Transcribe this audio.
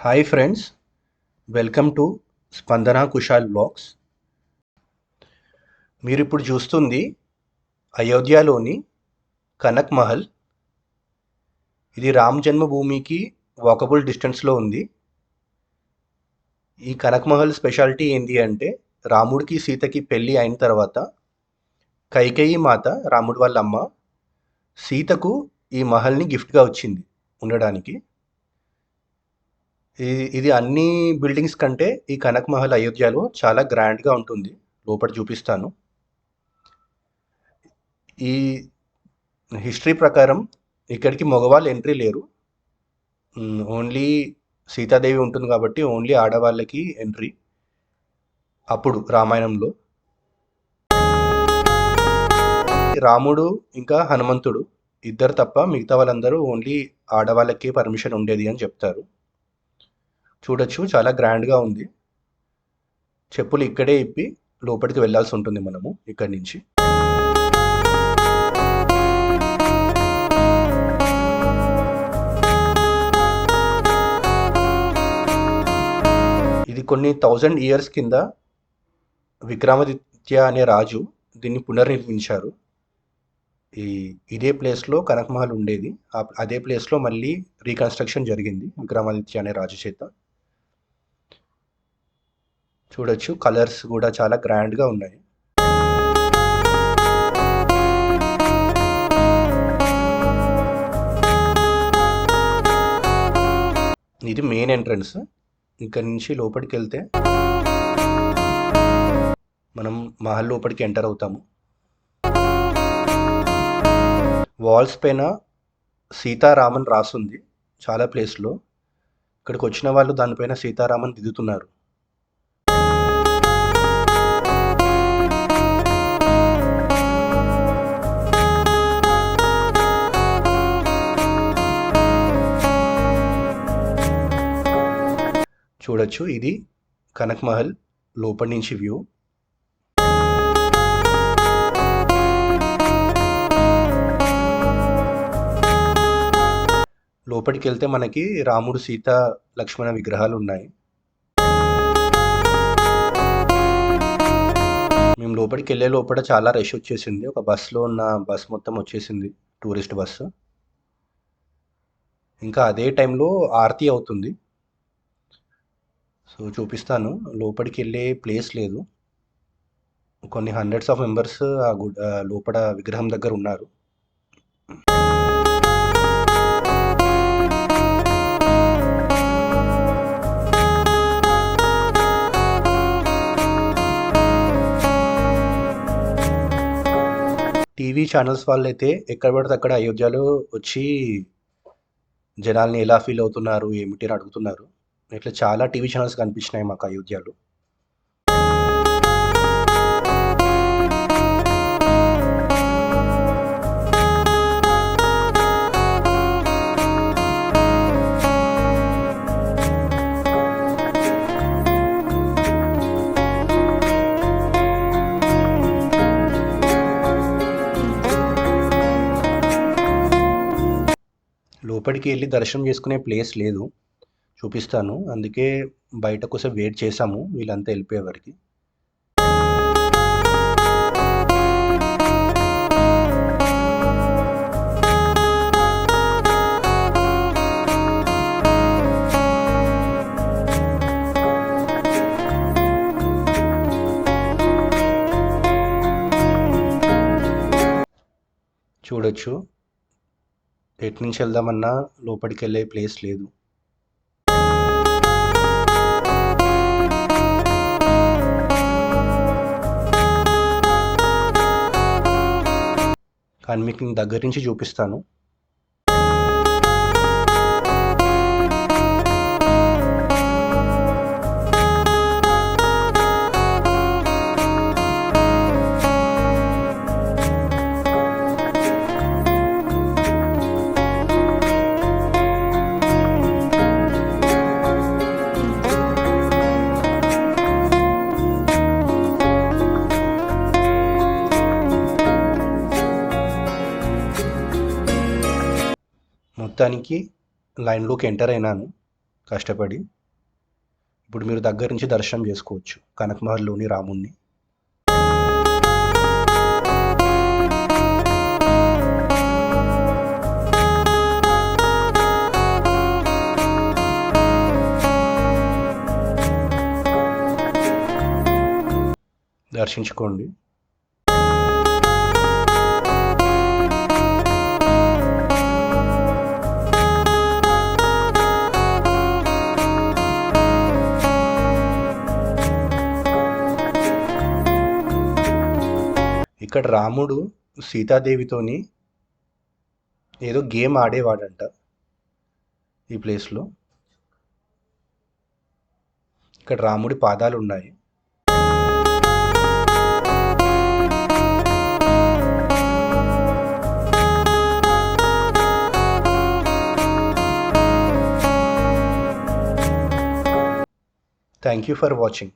Hi friends, welcome to స్పందన Kushal blogs. మీరు ఇప్పుడు చూస్తుంది అయోధ్యలోని కనక్ మహల్. ఇది రామ్ జన్మభూమికి వాకబుల్ డిస్టెన్స్లో ఉంది. ఈ కనక్ మహల్ స్పెషాలిటీ ఏంటి అంటే, రాముడికి సీతకి పెళ్ళి అయిన తర్వాత కైకేయి మాత, రాముడి వాళ్ళ అమ్మ, సీతకు ఈ మహల్ని గిఫ్ట్గా వచ్చింది ఉండడానికి. ఇది అన్ని బిల్డింగ్స్ కంటే ఈ కనక్ మహల్ అయోధ్యలో చాలా గ్రాండ్గా ఉంటుంది. లోపల చూపిస్తాను. ఈ హిస్టరీ ప్రకారం ఇక్కడికి మగవాళ్ళు ఎంట్రీ లేరు. ఓన్లీ సీతాదేవి ఉంటుంది కాబట్టి ఓన్లీ ఆడవాళ్ళకి ఎంట్రీ. అప్పుడు రామాయణంలో రాముడు ఇంకా హనుమంతుడు ఇద్దరు తప్ప మిగతా వాళ్ళందరూ ఓన్లీ ఆడవాళ్ళకి పర్మిషన్ ఉండేది అని చెప్తారు. చూడొచ్చు, చాలా గ్రాండ్గా ఉంది. చెప్పులు ఇక్కడే ఇప్పి లోపలికి వెళ్ళాల్సి ఉంటుంది మనము ఇక్కడి నుంచి. ఇది కొన్ని 1000 years కింద విక్రమాదిత్య అనే రాజు దీన్ని పునర్నిర్మించారు. ఇదే ప్లేస్లో కనక్ మహల్ ఉండేది. అదే ప్లేస్లో మళ్ళీ రీకన్స్ట్రక్షన్ జరిగింది విక్రమాదిత్య అనే రాజు చేత. చూడొచ్చు, కలర్స్ కూడా చాలా గ్రాండ్గా ఉన్నాయి. ఇది మెయిన్ ఎంట్రన్స్. ఇక్కడ నుంచి లోపలికి వెళ్తే మనం మహల్ లోపలికి ఎంటర్ అవుతాము. వాల్స్ పైన సీతారామన్ రాసుంది చాలా ప్లేస్లో. ఇక్కడికి వచ్చిన వాళ్ళు దానిపైన సీతారామన్ దిద్దుతున్నారు. చూడొచ్చు, ఇది కనక్ మహల్ లోపలి నుంచి వ్యూ. లోపలికి వెళ్తే మనకి రాముడు, సీత, లక్ష్మణ విగ్రహాలు ఉన్నాయి. మేము లోపలికి వెళ్ళే లోపల చాలా రష్ వచ్చేసింది. ఒక బస్సులో ఉన్న బస్ మొత్తం వచ్చేసింది, టూరిస్ట్ బస్సు. ఇంకా అదే టైంలో ఆరతి అవుతుంది. సో చూపిస్తాను. లోపలికి వెళ్ళే ప్లేస్ లేదు. కొన్ని హండ్రెడ్స్ ఆఫ్ మెంబర్స్ లోపల విగ్రహం దగ్గర ఉన్నారు. టీవీ ఛానల్స్ వాళ్ళు అయితే ఎక్కడ పడితే అక్కడ అయోధ్యలో వచ్చి జనాల్ని ఎలా ఫీల్ అవుతున్నారు ఏమిటి అని అడుగుతున్నారు. ఇట్లా చాలా టీవీ ఛానల్స్ కనిపించినాయి మాకు అయోధ్యలో. లోపలికి వెళ్ళి దర్శనం చేసుకునే ప్లేస్ లేదు. చూపిస్తాను. అందుకే బయట కోసం వెయిట్ చేసాము వీళ్ళంతా వెళ్ళిపోయే వరకు. చూడొచ్చు, ఎటు నుంచి వెళ్దామన్నా లోపలికి వెళ్ళే ప్లేస్ లేదు. కానీ మీకు దగ్గర నుంచి చూపిస్తాను. మొత్తానికి లైన్లోకి ఎంటర్ అయినాను కష్టపడి. ఇప్పుడు మీరు దగ్గర నుంచి దర్శనం చేసుకోవచ్చు కనకమహల్లోని రాముణ్ణి. దర్శించుకోండి. ఇక్కడ రాముడు సీతాదేవితోని ఏదో గేమ్ ఆడేవాడంట ఈ ప్లేస్లో. ఇక్కడ రాముడి పాదాలు ఉన్నాయి. Thank you for watching.